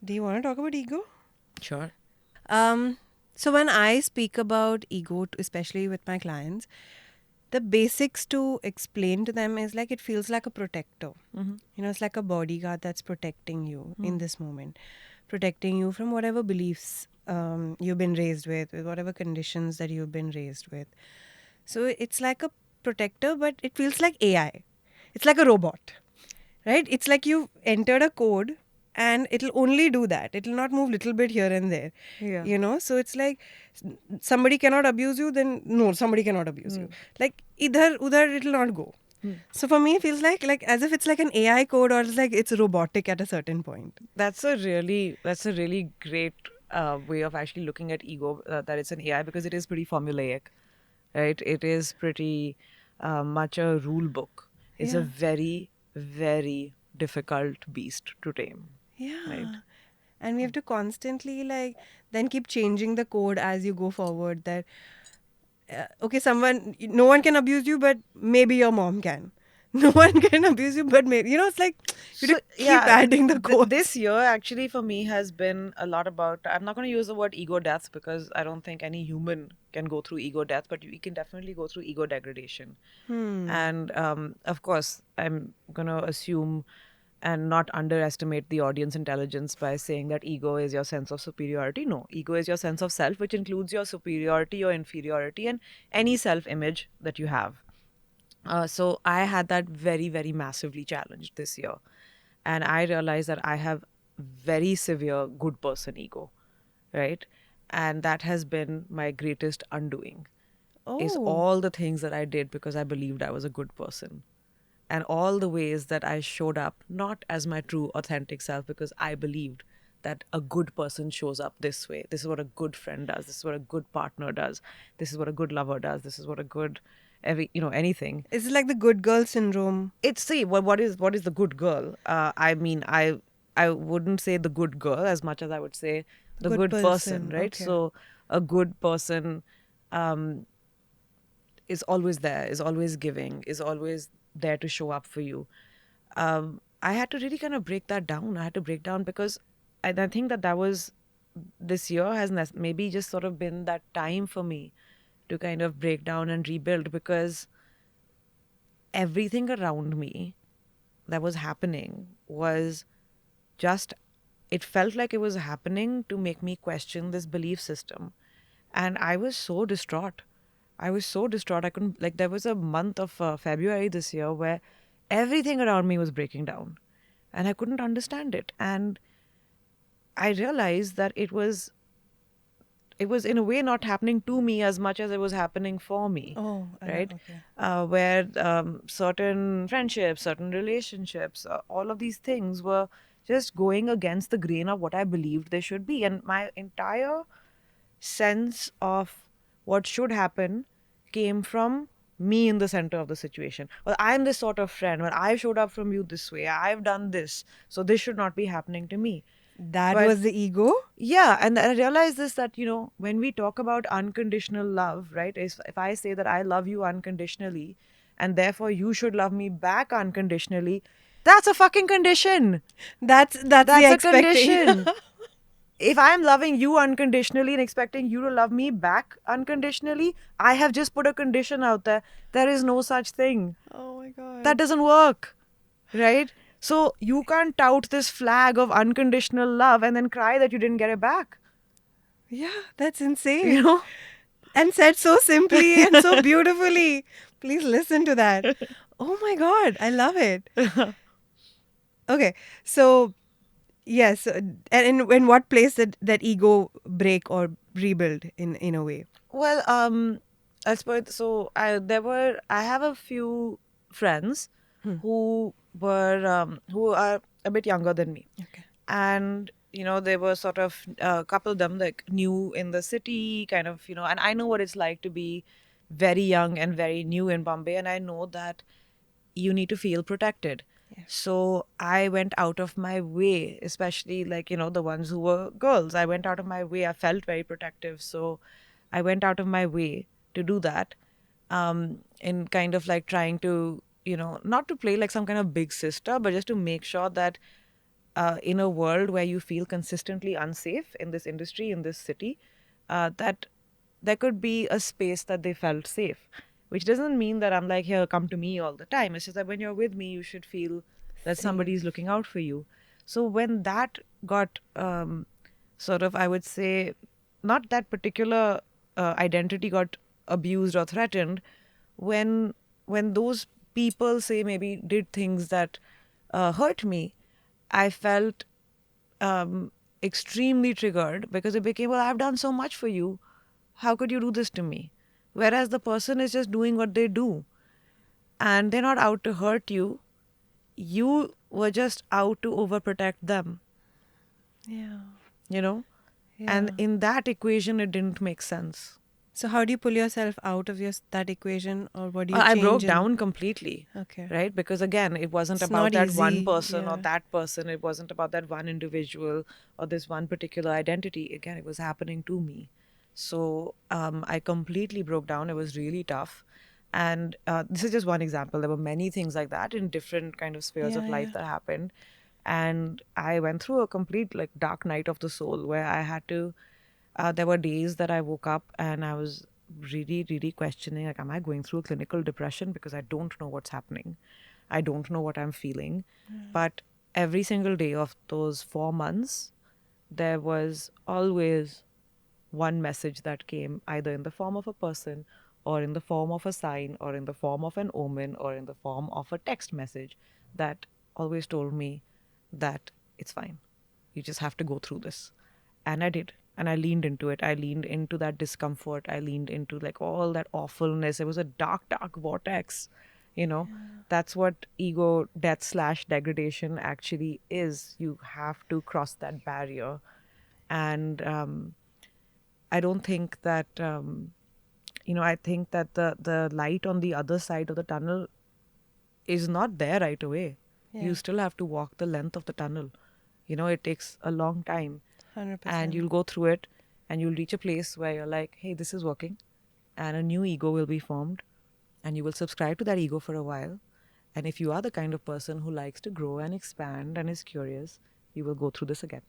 Do you want to talk about ego? Sure. Um, so when I speak about ego, especially with my clients, the basics to explain to them is like it feels like a protector. Mm-hmm. It's like a bodyguard that's protecting you in Mm. this moment, protecting you from whatever beliefs you've been raised with whatever conditions that you've been raised with. So it's like a protector, but it feels like AI. It's like a robot, right? It's like you've entered a code and it'll only do that. It'll not move little bit here and there, Yeah. So it's like somebody cannot abuse you, then no, somebody cannot abuse you. Mm. Like either udhar it'll not go. Mm. So for me, it feels like as if it's like an AI code or it's like it's robotic at a certain point. That's a really great way of actually looking at ego. That it's an AI because it is pretty formulaic, right? It is pretty much a rule book. It's a Yeah, very very difficult beast to tame, right? yeah. And we have to constantly like then keep changing the code as you go forward. That okay, no one can abuse you, but maybe your mom can. No one can abuse you, but maybe it's like you have So to keep yeah, adding the this codes. year actually for me has been a lot about. I'm not going to use the word ego death because I don't think any human can go through ego death, but we can definitely go through ego degradation. Hmm. And of course, I'm going to assume and not underestimate the audience intelligence by saying that ego is your sense of superiority. No, ego is your sense of self, which includes your superiority or inferiority and any self image that you have. So I had that very, very massively challenged this year. And I realized that I have very severe good person ego, right? And that has been my greatest undoing is Oh. all the things that I did because I believed I was a good person. And all the ways that I showed up not as my true authentic self because I believed that a good person shows up this way. This is what a good friend does. This is what a good partner does. This is what a good lover does. This is what a good anything. Is it like the good girl syndrome? It's see what is the good girl. I mean, I wouldn't say the good girl as much as I would say the Good good person, person. right? Okay. So a good person um, is always there, is always giving, is always there to show up for you. I had to really kind of break that down. I had to break down because I think that was this year has maybe just sort of been that time for me to kind of break down and rebuild because everything around me that was happening was just, it felt like it was happening to make me question this belief system. And I was so distraught. I was so distraught. I couldn't, like, there was a month of February this year where everything around me was breaking down and I couldn't understand it. And I realized that it was in a way not happening to me as much as it was happening for me, Oh, right? okay. Where certain friendships, certain relationships, all of these things were just going against the grain of what I believed they should be. And my entire sense of what should happen came from me in the center of the situation. Well, I'm this sort of friend. Well, I showed up from you this way. I've done this. So this should not be happening to me. That But was the ego? yeah, and I realized this that, when we talk about unconditional love, right? If I say that I love you unconditionally and therefore you should love me back unconditionally, that's a fucking condition. That's the That's a expectation. condition. If I'm loving you unconditionally and expecting you to love me back unconditionally, I have just put a condition out there. There is no such thing. Oh my That god. doesn't work, right? So you can't tout this flag of unconditional love and then cry that you didn't get it back, Yeah, that's you insane. know? And said so simply and so beautifully. Please listen to that. Oh my god, I love it. Okay, so yes, and in what place did that ego break or rebuild in a way? Well, I suppose so. I have a few friends Hmm. who are a bit younger than me, Okay. and they were sort of a couple of them like new in the city, kind of, and I know what it's like to be very young and very new in Bombay, and I know that you need to feel protected. Yeah. So I went out of my way, especially like, the ones who were girls. I went out of my way. I felt very protective. So I went out of my way to do that, in kind of like trying to, not to play like some kind of big sister, but just to make sure that in a world where you feel consistently unsafe in this industry, in this city, that there could be a space that they felt safe, which doesn't mean that I'm like, here, come to me all the time. It's just that when you're with me, you should feel that Safe. somebody's looking out for you. So when that got sort of, I would say, not that particular identity got abused or threatened, when those people say maybe did things that hurt me, I felt extremely triggered because it became, well, I've done so much for you. How could you do this to me? Whereas the person is just doing what they do and they're not out to hurt you. You were just out to overprotect them, Yeah. you know? And Yeah. in that equation, it didn't make sense. So how do you pull yourself out of that equation, or what do you I broke change in? down completely, Okay. right? Because again, it wasn't It's about not that one easy. person or Yeah. that person. It wasn't about that one individual or this one particular identity. Again, it was happening to me. So I completely broke down. It was really tough. And this is just one example. There were many things like that in different kind of spheres of Yeah. life Yeah. that happened. And I went through a complete like dark night of the soul where I had to there were days that I woke up and I was really, really questioning, like, am I going through a clinical depression? Because I don't know what's happening. I don't know what I'm feeling. But every single day of those 4 months, there was always one message that came either in the form of a person or in the form of a sign or in the form of an omen or in the form of a text message that always told me that it's fine. You just have to go through this. And I did. And I leaned into it. I leaned into that discomfort. I leaned into like all that awfulness. It was a dark, dark vortex. You know, that's what ego death slash degradation actually is. You have to cross that barrier. And I don't think that, I think that the light on the other side of the tunnel is not there right away. You Yeah. still have to walk the length of the tunnel. It takes a long time, and 100%. you'll go through it and you'll reach a place where you're like, hey, this is working, and a new ego will be formed, and you will subscribe to that ego for a while. And if you are the kind of person who likes to grow and expand and is curious, you will go through this again.